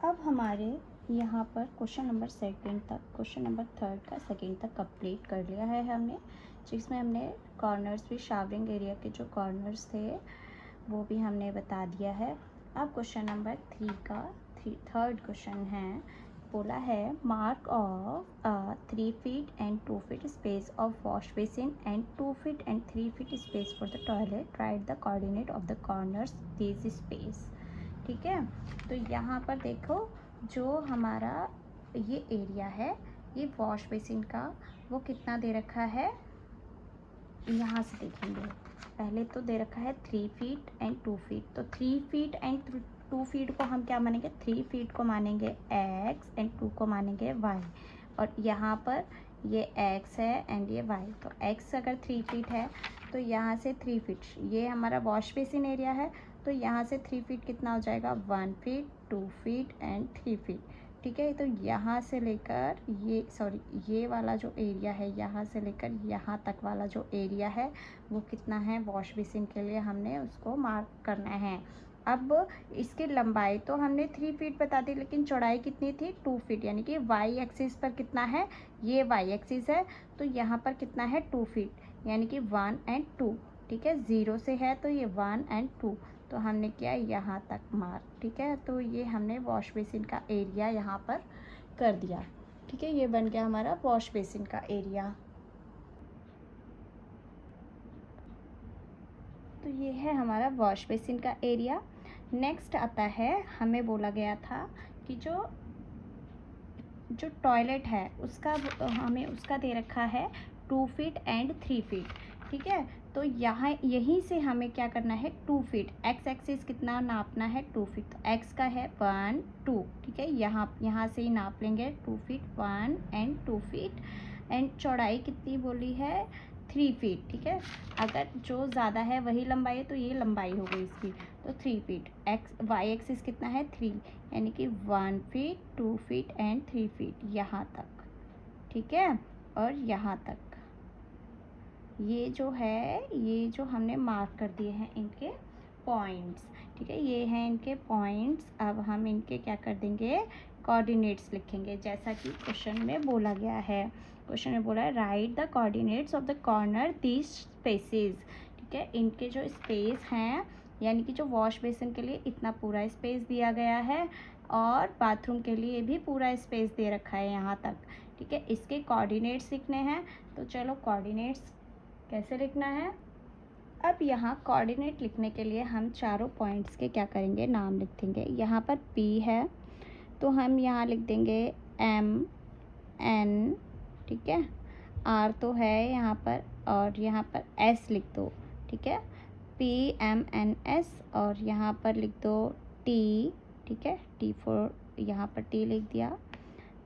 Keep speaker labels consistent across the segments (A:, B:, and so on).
A: अब हमारे यहाँ पर question number question number third का सेकंड तक कंप्लीट कर लिया है हमने, जिसमें हमने कॉर्नर्स भी, शावरिंग एरिया के जो कॉर्नर्स थे वो भी हमने बता दिया है। अब क्वेश्चन नंबर थर्ड क्वेश्चन है, बोला है mark of 3 feet and 2 feet space of wash basin and 2 feet and 3 feet space for the toilet, right the coordinate of the corners this space. ठीक है, तो यहाँ पर देखो जो हमारा ये एरिया है, ये वॉश बेसिन का, वो कितना दे रखा है, यहाँ से देखेंगे। पहले तो दे रखा है 3 feet एंड 2 feet, तो 3 feet एंड 2 feet को हम क्या मानेंगे, 3 feet को मानेंगे x एंड 2 को मानेंगे y। और यहाँ पर ये x है एंड ये y, तो x अगर 3 feet है तो यहाँ से 3 feet, ये हमारा वॉश बेसिन एरिया है, तो यहाँ से 3 feet कितना हो जाएगा, 1 feet, 2 feet एंड 3 feet। ठीक है, तो यहाँ से लेकर ये वाला जो एरिया है, यहाँ से लेकर यहाँ तक वाला जो एरिया है वो कितना है, वॉश बेसिन के लिए हमने उसको मार्क करना है। अब इसकी लंबाई तो हमने 3 feet बता दी, लेकिन चौड़ाई कितनी थी, 2 feet, यानी कि वाई एक्सिस पर कितना है, ये वाई एक्सिस है, तो यहाँ पर कितना है 2 feet, यानी कि 1 एंड 2। ठीक है, 0 से है तो ये 1 एंड 2, तो हमने किया यहाँ तक मार्क। ठीक है, तो ये हमने वॉश बेसिन का एरिया यहाँ पर कर दिया। ठीक है, ये बन गया हमारा वॉश बेसिन का एरिया। तो ये है हमारा वॉश बेसिन का एरिया। नेक्स्ट आता है, हमें बोला गया था कि जो टॉयलेट है उसका हमें उसका दे रखा है 2 feet एंड 3 feet। ठीक है, तो यहाँ यहीं से हमें क्या करना है, 2 feet, एक्स एक्सिस कितना नापना है, 2 feet, तो एक्स का है 1 2। ठीक है, यहाँ से ही नाप लेंगे 2 feet, 1 एंड 2 feet, एंड चौड़ाई कितनी बोली है, 3 feet। ठीक है, अगर जो ज़्यादा है वही लंबाई है तो ये लंबाई हो गई इसकी, तो 3 feet। एक्स वाई एक्सिस कितना है, 3, यानी कि 1 feet, 2 feet एंड 3 feet यहाँ तक। ठीक है, और यहाँ तक ये जो है, ये जो हमने मार्क कर दिए हैं इनके पॉइंट्स। ठीक है, ये हैं इनके पॉइंट्स। अब हम इनके क्या कर देंगे, कोऑर्डिनेट्स लिखेंगे, जैसा कि क्वेश्चन में बोला गया है। क्वेश्चन में बोला है right the coordinates of the corner these spaces. ठीक है, इनके जो स्पेस हैं, यानी कि जो वॉश बेसिन के लिए इतना पूरा स्पेस दिया गया है, और बाथरूम के लिए भी पूरा स्पेस दे रखा है यहाँ तक। ठीक है, इसके कोऑर्डिनेट्स लिखने हैं, तो चलो कोऑर्डिनेट्स कैसे लिखना है। अब यहाँ कोऑर्डिनेट लिखने के लिए हम चारों पॉइंट्स के क्या करेंगे, नाम लिख देंगे। यहाँ पर P है तो हम यहाँ लिख देंगे MN। ठीक है, R तो है यहाँ पर, और यहाँ पर S लिख दो। ठीक है, PMNS, और यहाँ पर लिख दो T। ठीक है, T फॉर, यहाँ पर T लिख दिया,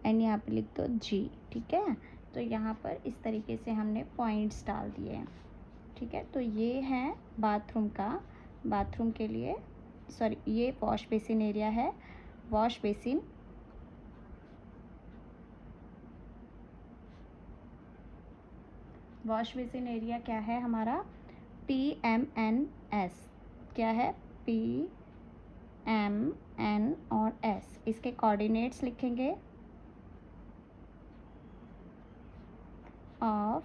A: एंड यहाँ पर लिख दो G। ठीक है, तो यहाँ पर इस तरीके से हमने पॉइंट्स डाल दिए हैं। ठीक है, तो ये है बाथरूम के लिए, ये वॉश बेसिन एरिया है। वॉश बेसिन एरिया क्या है हमारा, PMNS। क्या है, PMN और S, इसके कोऑर्डिनेट्स लिखेंगे ऑफ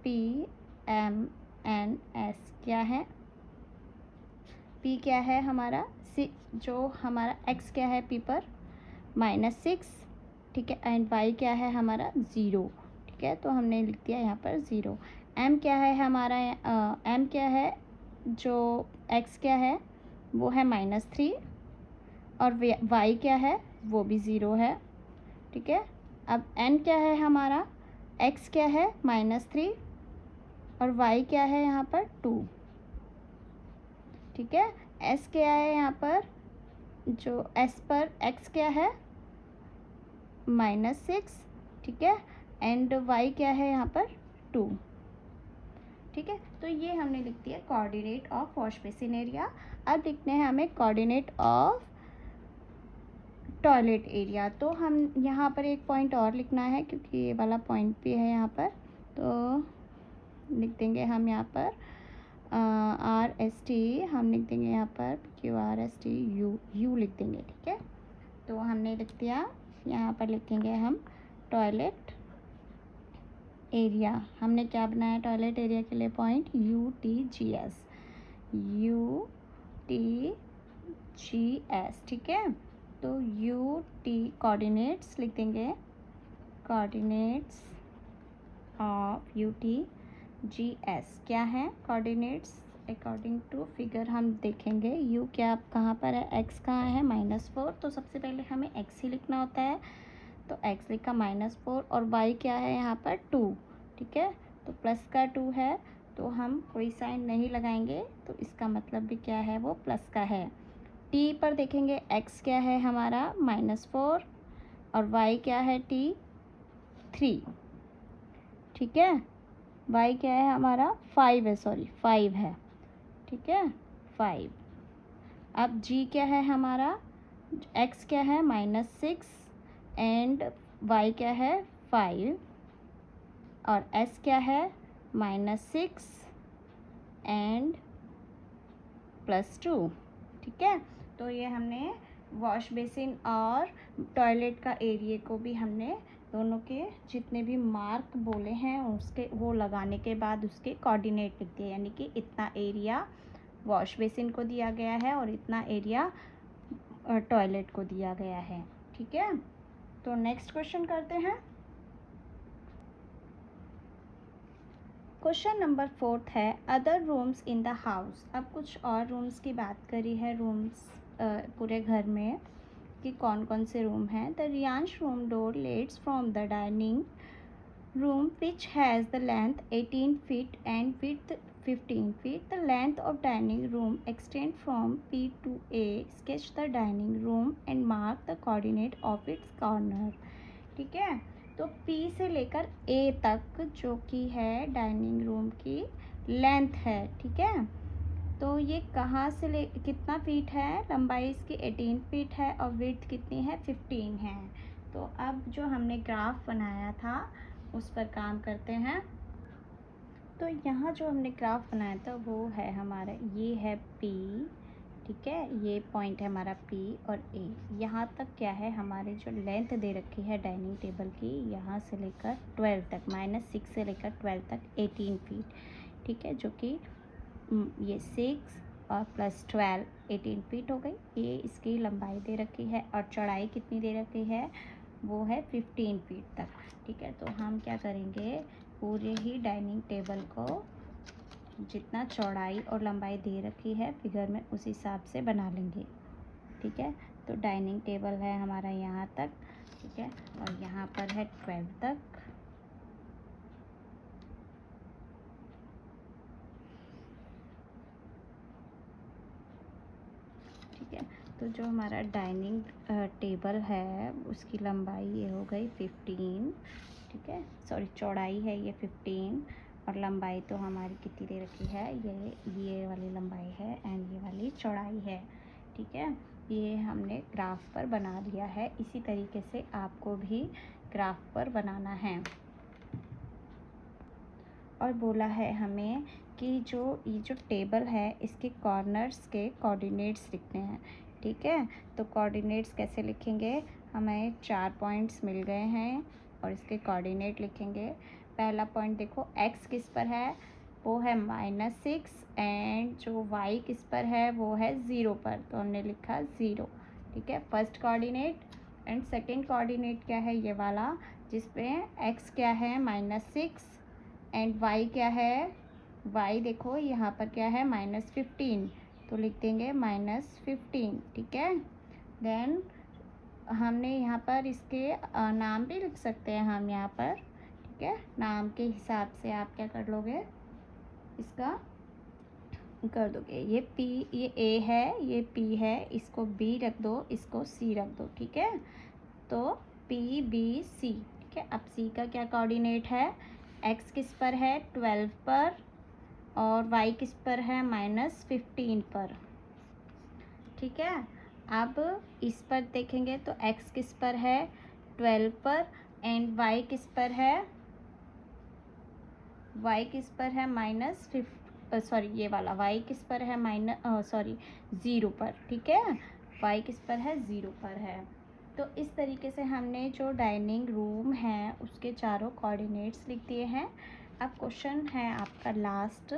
A: PMNS। क्या है, P क्या है हमारा, जो हमारा X क्या है P पर, -6। ठीक है, एंड Y क्या है हमारा, 0। ठीक है, तो हमने लिख दिया यहाँ पर 0। M क्या है हमारा, M क्या है, जो X क्या है वो है -3, और Y क्या है वो भी 0 है। ठीक है, अब N क्या है हमारा, X क्या है -3, और Y क्या है यहाँ पर 2। ठीक है, S क्या है यहाँ पर, जो S पर X क्या है -6। ठीक है, एंड Y क्या है यहाँ पर 2। ठीक है, तो ये हमने लिख दिया coordinate of wash basin area. अब लिखने हैं हमें कोऑर्डिनेट ऑफ टॉयलेट एरिया। तो हम यहाँ पर एक पॉइंट और लिखना है, क्योंकि ये वाला पॉइंट भी है यहाँ पर, तो लिख देंगे हम यहाँ पर RST, हम लिख देंगे यहाँ पर QRST, U लिख देंगे। ठीक है, तो हमने लिख दिया, यहाँ पर लिखेंगे हम टॉयलेट एरिया। हमने क्या बनाया टॉयलेट एरिया के लिए पॉइंट UTGS, UTGS, ठीक है। तो UT कोऑर्डिनेट्स लिख देंगे, कोऑर्डिनेट्स ऑफ UTGS क्या है कोऑर्डिनेट्स अकॉर्डिंग टू फिगर हम देखेंगे। U क्या कहाँ पर है, x कहाँ है -4, तो सबसे पहले हमें x ही लिखना होता है, तो x लिखा -4, और y क्या है यहाँ पर 2, ठीक है। तो प्लस का 2 है, तो हम कोई साइन नहीं लगाएंगे, तो इसका मतलब भी क्या है, वो प्लस का है। t पर देखेंगे x क्या है हमारा -4 और y क्या है 3, ठीक है। y क्या है हमारा 5 है, सॉरी 5 है, ठीक है 5। अब g क्या है हमारा, x क्या है -6 एंड y क्या है 5, और s क्या है -6 एंड +2, ठीक है। तो ये हमने वॉश बेसिन और टॉयलेट का एरिया को भी हमने दोनों के जितने भी मार्क बोले हैं उसके वो लगाने के बाद उसके कोऑर्डिनेट लिख दिए, यानी कि इतना एरिया वॉश बेसिन को दिया गया है और इतना एरिया टॉयलेट को दिया गया है, ठीक है। तो नेक्स्ट क्वेश्चन करते हैं। क्वेश्चन नंबर 4 है other rooms in the house. अब कुछ और रूम्स की बात करी है, रूम्स पूरे घर में कि कौन कौन से रूम हैं। The Riyansh room door leads from the dining room which has the length 18 feet and width 15 feet. The length of dining room extend from P to A. Sketch the dining room and mark the coordinate of its corner. ठीक है, तो P से लेकर A तक जो कि है dining room की लेंथ है, ठीक है। तो ये कहाँ से ले कितना फीट है, लंबाई इसकी 18 फीट है और विड्थ कितनी है 15 है। तो अब जो हमने ग्राफ बनाया था उस पर काम करते हैं। तो यहाँ जो हमने ग्राफ बनाया था वो है हमारा, ये है P, ठीक है, ये पॉइंट है हमारा P और A। यहाँ तक क्या है हमारे जो लेंथ दे रखी है डाइनिंग टेबल की, यहाँ से लेकर 12 तक, -6 से लेकर 12 तक 18 फीट, ठीक है, जो कि ये 6 और +12 18 फीट हो गई। ये इसकी लंबाई दे रखी है और चौड़ाई कितनी दे रखी है, वो है 15 फीट तक, ठीक है। तो हम क्या करेंगे, पूरे ही डाइनिंग टेबल को जितना चौड़ाई और लंबाई दे रखी है फिगर में उस हिसाब से बना लेंगे, ठीक है। तो डाइनिंग टेबल है हमारा यहाँ तक, ठीक है, और यहाँ पर है 12 तक, ठीक है। तो जो हमारा डाइनिंग टेबल है उसकी लंबाई ये हो गई 15, ठीक है, सॉरी चौड़ाई है ये 15 और लंबाई तो हमारी कितनी दे रखी है, ये वाली लंबाई है एंड ये वाली चौड़ाई है, ठीक है। ये हमने ग्राफ पर बना लिया है, इसी तरीके से आपको भी ग्राफ पर बनाना है। और बोला है हमें कि ये जो टेबल है इसके कॉर्नर्स के कोऑर्डिनेट्स लिखने हैं, ठीक है। तो कोऑर्डिनेट्स कैसे लिखेंगे, हमें 4 पॉइंट्स मिल गए हैं और इसके कोऑर्डिनेट लिखेंगे। पहला पॉइंट देखो x किस पर है, वो है -6 एंड जो y किस पर है वो है 0 पर, तो हमने लिखा 0, ठीक है, first coordinate. And second coordinate क्या है, ये वाला जिसपे x क्या है -6 एंड y क्या है, y देखो यहाँ पर क्या है -15, तो लिख देंगे -15, ठीक है। देन हमने यहाँ पर इसके नाम भी लिख सकते हैं हम यहाँ पर, ठीक है, नाम के हिसाब से आप क्या कर लोगे, इसका कर दोगे। ये P, ये A है, ये P है, इसको B रख दो, इसको C रख दो, ठीक है। तो P B C, ठीक है। अब C का क्या कोऑर्डिनेट है, x किस पर है 12 पर और y किस पर है -15 पर, ठीक है। अब इस पर देखेंगे तो x किस पर है 12 पर एंड y किस पर है, y किस पर है सॉरी ये वाला y किस पर है 0 पर, ठीक है, y किस पर है 0 पर है। तो इस तरीके से हमने जो डाइनिंग रूम है उसके चारों कोऑर्डिनेट्स लिख दिए हैं। अब क्वेश्चन है आपका last.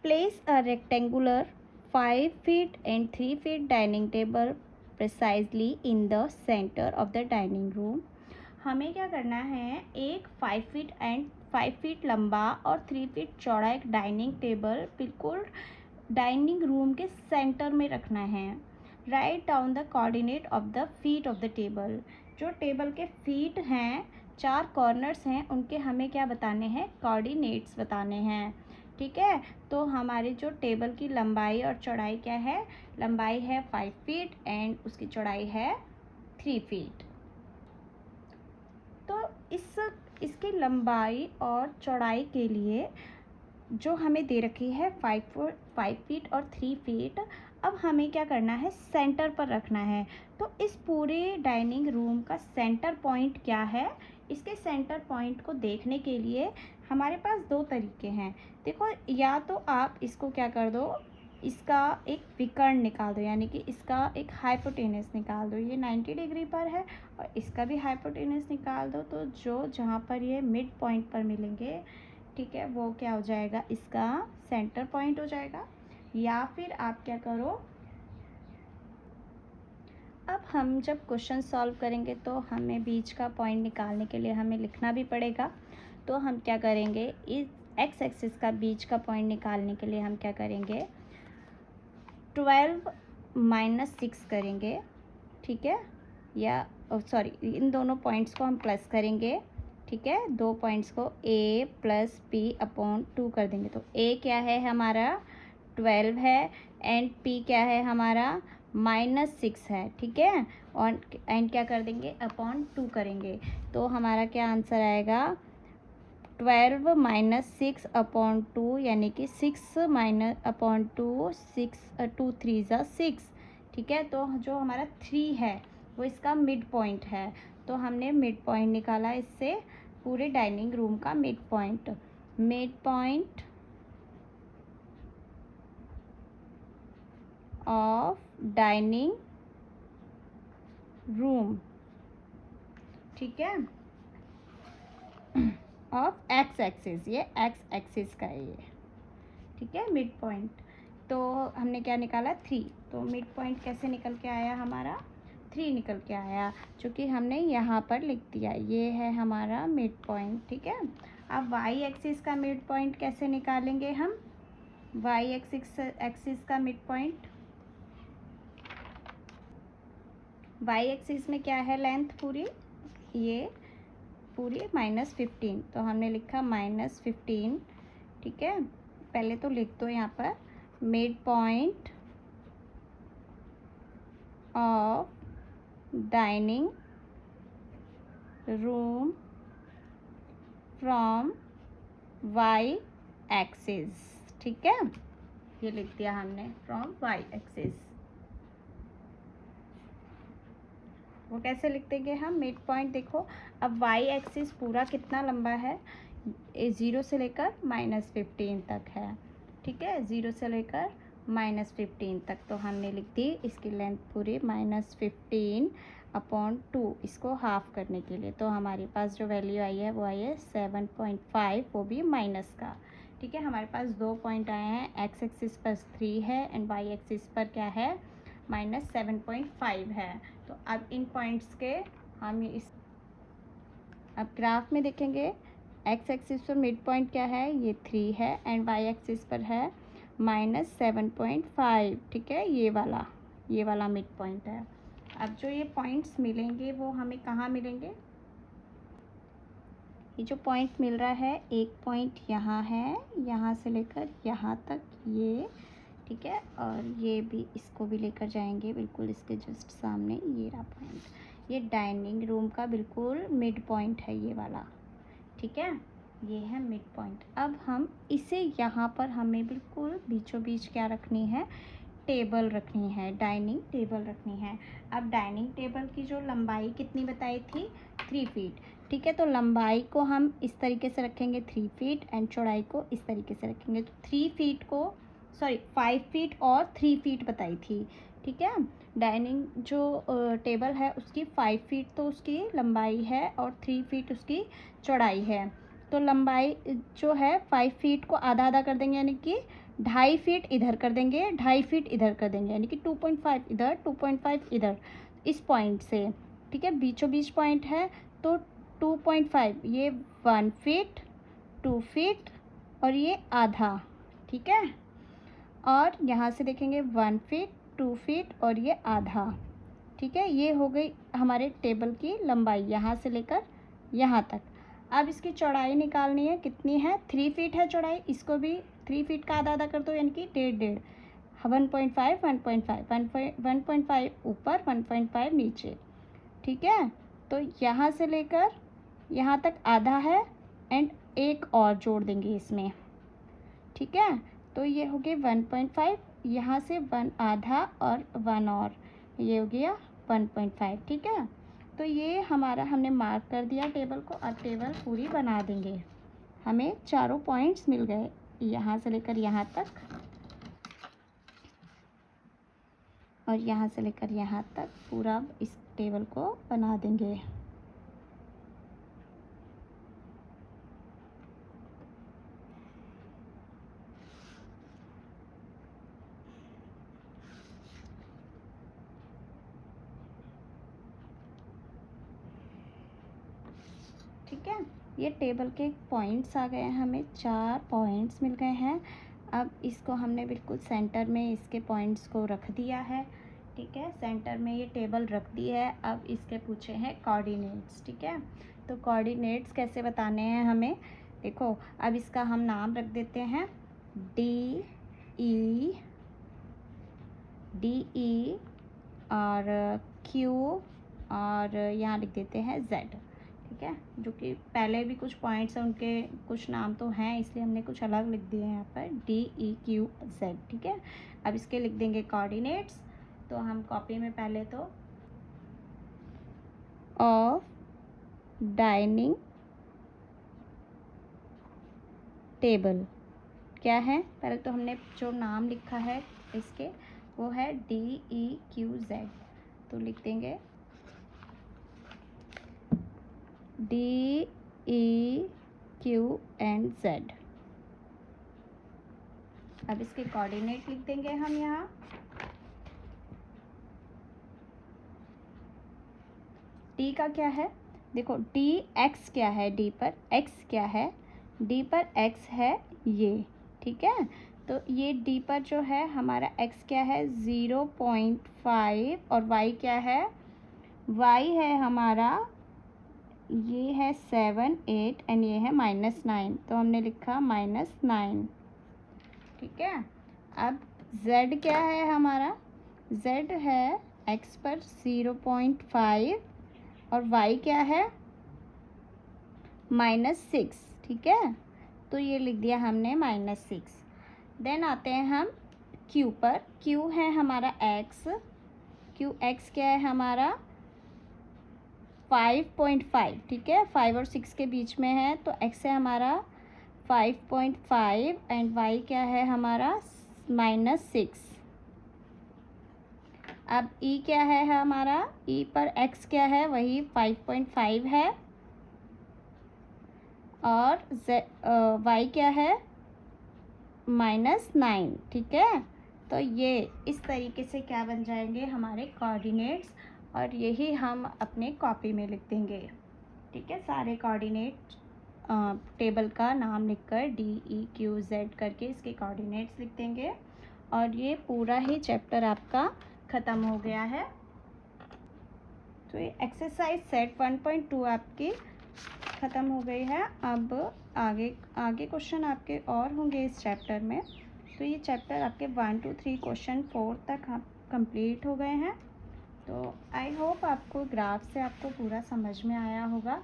A: Place a rectangular 5 feet and 3 feet dining table precisely in the center of the dining room। हमें क्या करना है, एक 5 feet एंड 5 feet लंबा और 3 feet चौड़ा एक डाइनिंग टेबल बिल्कुल डाइनिंग रूम के सेंटर में रखना है। Write down the coordinate of the feet of the table. जो टेबल के फीट हैं, 4 कॉर्नर्स हैं, उनके हमें क्या बताने हैं, कोऑर्डिनेट्स बताने हैं। ठीक है, तो हमारी जो टेबल की लंबाई और चौड़ाई क्या है, लंबाई है 5 feet एंड उसकी चौड़ाई है 3 feet। तो इसकी लंबाई और चौड़ाई के लिए जो हमें दे रखी है 5 feet और 3 feet, अब हमें क्या करना है, सेंटर पर रखना है। तो इस पूरे डाइनिंग रूम का सेंटर पॉइंट क्या है, इसके सेंटर पॉइंट को देखने के लिए हमारे पास 2 तरीके हैं। देखो, या तो आप इसको क्या कर दो, इसका एक विकर्ण निकाल दो, यानी कि इसका एक हाइपोटेनस निकाल दो। ये 90 डिग्री पर है और इसका भी हाइपोटेनस निकाल दो। तो जो जहाँ पर ये मिड पॉइंट पर मिलेंगे, ठीक है, वो क्या हो जाएगा, इसका सेंटर पॉइंट हो जाएगा। या फिर आप क्या करो, अब हम जब क्वेश्चन सॉल्व करेंगे तो हमें बीच का पॉइंट निकालने के लिए हमें लिखना भी पड़ेगा। तो हम क्या करेंगे, इस एक्स एक्सिस का बीच का पॉइंट निकालने के लिए हम क्या करेंगे, 12 माइनस 6 करेंगे। ठीक है, या सॉरी, इन दोनों पॉइंट्स को हम प्लस करेंगे। ठीक है, 2 पॉइंट्स को a प्लस पी अपॉन 2 कर देंगे। तो a क्या है हमारा 12 है एंड p क्या है हमारा -6 है। ठीक है, और एंड क्या कर देंगे, अपॉन 2 करेंगे। तो हमारा क्या आंसर आएगा, 12 माइनस 6 अपॉन 2, यानी कि 6 माइनस अपॉन 2, 2 3 ज़ा 6। ठीक है, तो जो हमारा 3 है वो इसका मिड पॉइंट है। तो हमने मिड पॉइंट निकाला इससे, पूरे डाइनिंग रूम का mid point of dining room. ठीक है, ऑफ एक्स एक्सिस, ये एक्स एक्सिस का है ये। ठीक है, मिड पॉइंट। तो हमने क्या निकाला, 3। तो मिड पॉइंट कैसे निकल के आया हमारा, 3 निकल के आया, जो कि हमने यहाँ पर लिख दिया। ये है हमारा मिड पॉइंट। ठीक है, अब वाई एक्सिस का मिड पॉइंट कैसे निकालेंगे हम, वाई एक्सिस का मिड पॉइंट, वाई एक्सिस में क्या है, लेंथ पूरी, ये पूरी -15। तो हमने लिखा -15। ठीक है, पहले तो लिख दो यहाँ पर, mid point of dining room from Y axis. ठीक है, ये लिख दिया हमने, फ्रॉम वाई एक्सिस। वो कैसे लिख देंगे हम, मिड पॉइंट, देखो अब वाई एक्सिस पूरा कितना लंबा है, 0 से लेकर -15 तक है। ठीक है, 0 से लेकर -15 तक। तो हमने लिख दी इसकी लेंथ पूरी -15 अपॉन 2, इसको हाफ करने के लिए। तो हमारे पास जो वैल्यू आई है वो आई है 7.5, वो भी माइनस का। ठीक है, हमारे पास 2 पॉइंट आए हैं, एक्स एक्सिस पर 3 है एंड वाई एक्सिस पर क्या है, -7.5 है। तो अब इन पॉइंट्स के हम इस अब ग्राफ में देखेंगे, एक्स एक्सिस पर मिड पॉइंट क्या है, ये 3 है एंड वाई एक्सिस पर है -7.5। ठीक है, ये वाला मिड पॉइंट है। अब जो ये पॉइंट्स मिलेंगे वो हमें कहाँ मिलेंगे, ये जो पॉइंट मिल रहा है, एक पॉइंट यहाँ है, यहाँ से लेकर यहाँ तक ये। ठीक है, और ये भी, इसको भी लेकर जाएंगे बिल्कुल इसके जस्ट सामने, ये रहा पॉइंट। ये डाइनिंग रूम का बिल्कुल मिड पॉइंट है ये वाला। ठीक है, ये है मिड पॉइंट। अब हम इसे यहाँ पर हमें बिल्कुल बीचों बीच क्या रखनी है, टेबल रखनी है, डाइनिंग टेबल रखनी है। अब डाइनिंग टेबल की जो लंबाई कितनी बताई थी, 3 फीट। ठीक है, तो लंबाई को हम इस तरीके से रखेंगे 3 फीट एंड चौड़ाई को इस तरीके से रखेंगे। तो 3 फीट को 5 फीट और 3 फीट बताई थी। ठीक है। डाइनिंग जो टेबल है उसकी 5 फीट तो उसकी लंबाई है और 3 फीट उसकी चौड़ाई है। तो लंबाई जो है 5 फीट को आधा आधा कर देंगे, यानी कि 2.5 फीट इधर कर देंगे, 2.5 फीट इधर कर देंगे, यानी कि 2.5 इधर 2.5 इधर, इस पॉइंट से। ठीक है, बीचों बीच पॉइंट है तो 2.5 ये 1 फीट, 2 फीट और ये आधा। ठीक है, और यहाँ से देखेंगे 1 फीट, 2 फीट और ये आधा। ठीक है, ये हो गई हमारे टेबल की लंबाई यहाँ से लेकर यहाँ तक। अब इसकी चौड़ाई निकालनी है, कितनी है? 3 फीट है चौड़ाई, इसको भी 3 फीट का आधा आधा कर दो, यानी कि 1.5 1.5 1.5 ऊपर 1.5 नीचे। ठीक है, तो यहाँ से लेकर यहाँ तक आधा है एंड एक और जोड़ देंगे इसमें। ठीक है, तो ये हो गए 1.5, यहाँ से 1 आधा और 1 और, ये हो गया 1.5। ठीक है, तो ये हमारा हमने मार्क कर दिया टेबल को। अब टेबल पूरी बना देंगे। हमें चारों पॉइंट्स मिल गए, यहाँ से लेकर यहाँ तक और यहाँ से लेकर यहाँ तक पूरा इस टेबल को बना देंगे। ठीक है, ये टेबल के पॉइंट्स आ गए हैं, हमें 4 पॉइंट्स मिल गए हैं। अब इसको हमने बिल्कुल सेंटर में इसके पॉइंट्स को रख दिया है। ठीक है, सेंटर में ये टेबल रख दी है। अब इसके पूछे हैं कोऑर्डिनेट्स। ठीक है, तो कोऑर्डिनेट्स कैसे बताने हैं हमें? देखो, अब इसका हम नाम रख देते हैं डी ई और क्यू और यहाँ लिख देते हैं जेड। ठीक है, जो कि पहले भी कुछ पॉइंट्स हैं, उनके कुछ नाम तो हैं, इसलिए हमने कुछ अलग लिख दिए हैं यहाँ पर DEQZ। ठीक है, अब इसके लिख देंगे कोऑर्डिनेट्स। तो हम कॉपी में पहले तो ऑफ डाइनिंग टेबल क्या है, पहले तो हमने जो नाम लिखा है इसके वो है DEQZ। तो लिख देंगे DEQZ। अब इसके कोऑर्डिनेट लिख देंगे हम यहाँ। डी का क्या है? देखो, डी एक्स क्या है, डी पर एक्स क्या है, डी पर एक्स है ये। ठीक है, तो ये डी पर जो है हमारा एक्स क्या है 0.5 और वाई क्या है, वाई है हमारा ये है 7 8 एंड ये है -9, तो हमने लिखा -9। ठीक है, अब z क्या है हमारा, z है x पर 0.5 और y क्या है -6। ठीक है, तो ये लिख दिया हमने -6। देन आते हैं हम q पर। q है हमारा x, q x क्या है हमारा 5.5। ठीक है, 5 और 6 के बीच में है, तो x है हमारा 5.5 एंड y क्या है हमारा -6। अब e क्या है हमारा, e पर x क्या है वही 5.5 है और y क्या है -9। ठीक है, तो ये इस तरीके से क्या बन जाएंगे हमारे कोऑर्डिनेट्स, और यही हम अपने कॉपी में लिख देंगे। ठीक है, सारे कोऑर्डिनेट टेबल का नाम लिखकर DEQZ करके इसके कोऑर्डिनेट्स लिख देंगे, और ये पूरा ही चैप्टर आपका ख़त्म हो गया है। तो ये एक्सरसाइज सेट 1.2 आपकी ख़त्म हो गई है। अब आगे क्वेश्चन आपके और होंगे इस चैप्टर में। तो ये चैप्टर आपके 1 2 3 क्वेश्चन 4 तक कंप्लीट हो गए हैं। तो आई होप आपको ग्राफ से आपको पूरा समझ में आया होगा।